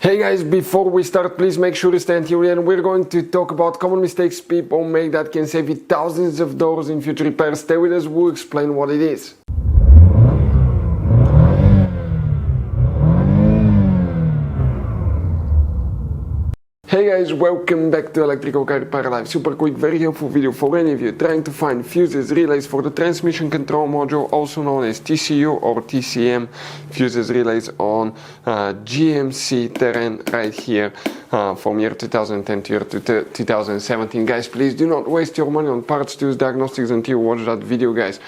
Hey guys, before we start, please make sure to stay until the end. We're going to talk about common mistakes people make that can save you thousands of dollars in future repairs. Stay with us, we'll explain what it is. Hey guys, welcome back to Electrical Car Repair Live. Super quick, very helpful video for any of you trying to find fuses, relays for the transmission control module, also known as TCU or TCM fuses relays on GMC Terrain right here from year 2010 to year 2017. Guys, please do not waste your money on parts, tools, diagnostics until you watch that video, guys,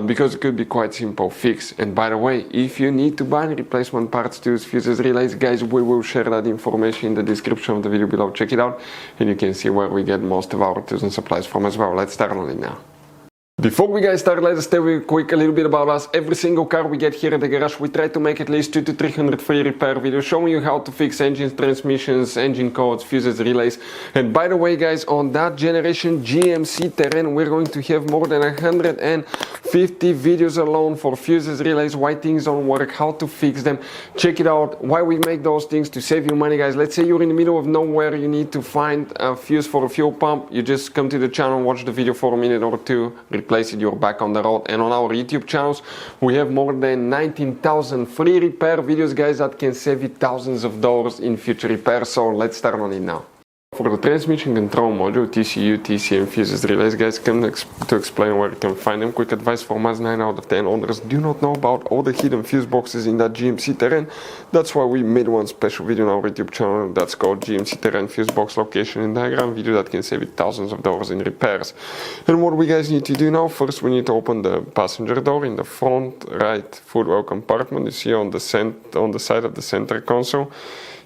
because it could be quite simple fix. And by the way, if you need to buy replacement parts, tools, fuses, relays, guys, we will share that information in the description of the video below. Check it out and you can see where we get most of our tools and supplies from as well. Let's start on it now. Before we guys start, let us tell you quick a little bit about us. Every single car we get here at the garage, we try to make at least 200 to 300 free repair videos showing you how to fix engines, transmissions, engine codes, fuses, relays. And by the way guys, on that generation GMC Terrain, we're going to have more than 150 videos alone for fuses, relays, why things don't work, how to fix them. Check it out, why we make those things to save you money, guys. Let's say you're in the middle of nowhere, you need to find a fuse for a fuel pump. You just come to the channel, watch the video for a minute or two, replace it, you're back on the road. And on our YouTube channels, we have more than 19,000 free repair videos, guys, that can save you thousands of dollars in future repairs. So let's start on it now. For the transmission control module, TCU, TCM fuses, relays, guys, come to explain where you can find them. Quick advice from us, 9 out of 10 owners do not know about all the hidden fuse boxes in that GMC Terrain. That's why we made one special video on our YouTube channel that's called GMC Terrain Fuse Box Location and Diagram video that can save you thousands of dollars in repairs. And what we guys need to do now, first we need to open the passenger door in the front right footwell compartment. You see on the side of the center console.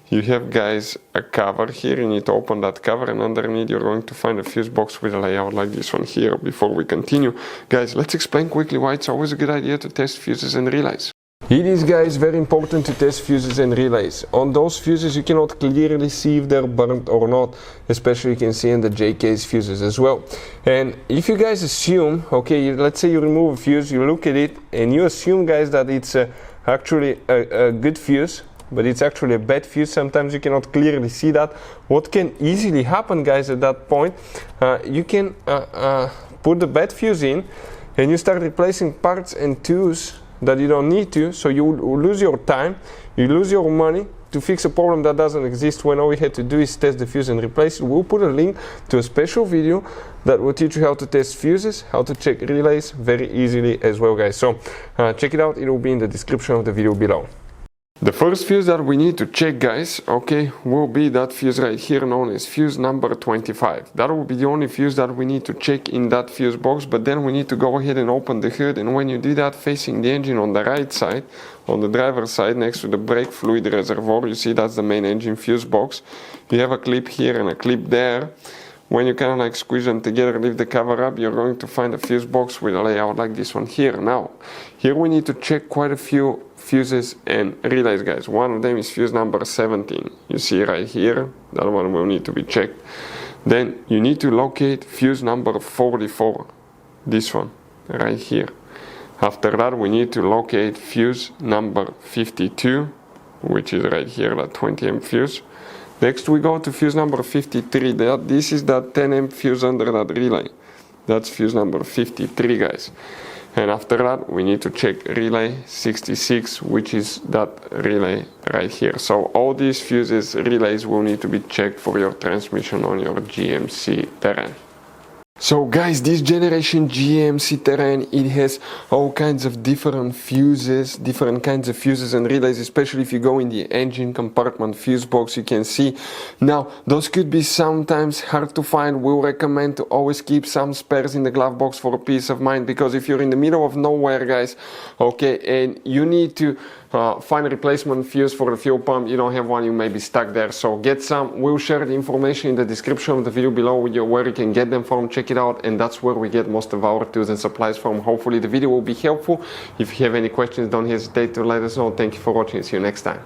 You have, guys, a cover here. You need to open that cover, and underneath you're going to find a fuse box with a layout like this one here. Before we continue, guys, let's explain quickly why it's always a good idea to test fuses and relays. It is, guys, very important to test fuses and relays. On those fuses you cannot clearly see if they're burnt or not, especially you can see in the JK's fuses as well. And if you guys assume, okay, let's say you remove a fuse, you look at it and you assume, guys, that it's actually a good fuse, but it's actually a bad fuse. Sometimes you cannot clearly see that. What can easily happen, guys, at that point, you can put the bad fuse in and you start replacing parts and tools that you don't need to, so you lose your time, you lose your money to fix a problem that doesn't exist, when all we had to do is test the fuse and replace it. We'll put a link to a special video that will teach you how to test fuses, how to check relays very easily as well, guys. So check it out, it will be in the description of the video below. The first fuse that we need to check, guys, okay, will be that fuse right here known as fuse number 25. That will be the only fuse that we need to check in that fuse box, but then we need to go ahead and open the hood, and when you do that, facing the engine on the right side, on the driver's side next to the brake fluid reservoir, you see that's the main engine fuse box. You have a clip here and a clip there. When you kind of like squeeze them together, lift the cover up, you're going to find a fuse box with a layout like this one here. Now, here we need to check quite a few fuses and relays, guys. One of them is fuse number 17. You see right here, that one will need to be checked. Then you need to locate fuse number 44, this one right here. After that, we need to locate fuse number 52, which is right here, that 20 amp fuse. Next we go to fuse number 53, this is that 10 amp fuse under that relay. That's fuse number 53, guys. And after that we need to check relay 66, which is that relay right here. So all these fuses, relays will need to be checked for your transmission on your GMC Terrain. So guys, this generation GMC Terrain, it has all kinds of different kinds of fuses and relays, especially if you go in the engine compartment fuse box, you can see. Now, those could be sometimes hard to find. We'll recommend to always keep some spares in the glove box for peace of mind, because if you're in the middle of nowhere, guys, okay, and you need to find a replacement fuse for the fuel pump, you don't have one, you may be stuck there. So get some. We'll share the information in the description of the video below with you where you can get them from. Check it out, and that's where we get most of our tools and supplies from. Hopefully the video will be helpful. If you have any questions, don't hesitate to let us know. Thank you for watching. See you next time.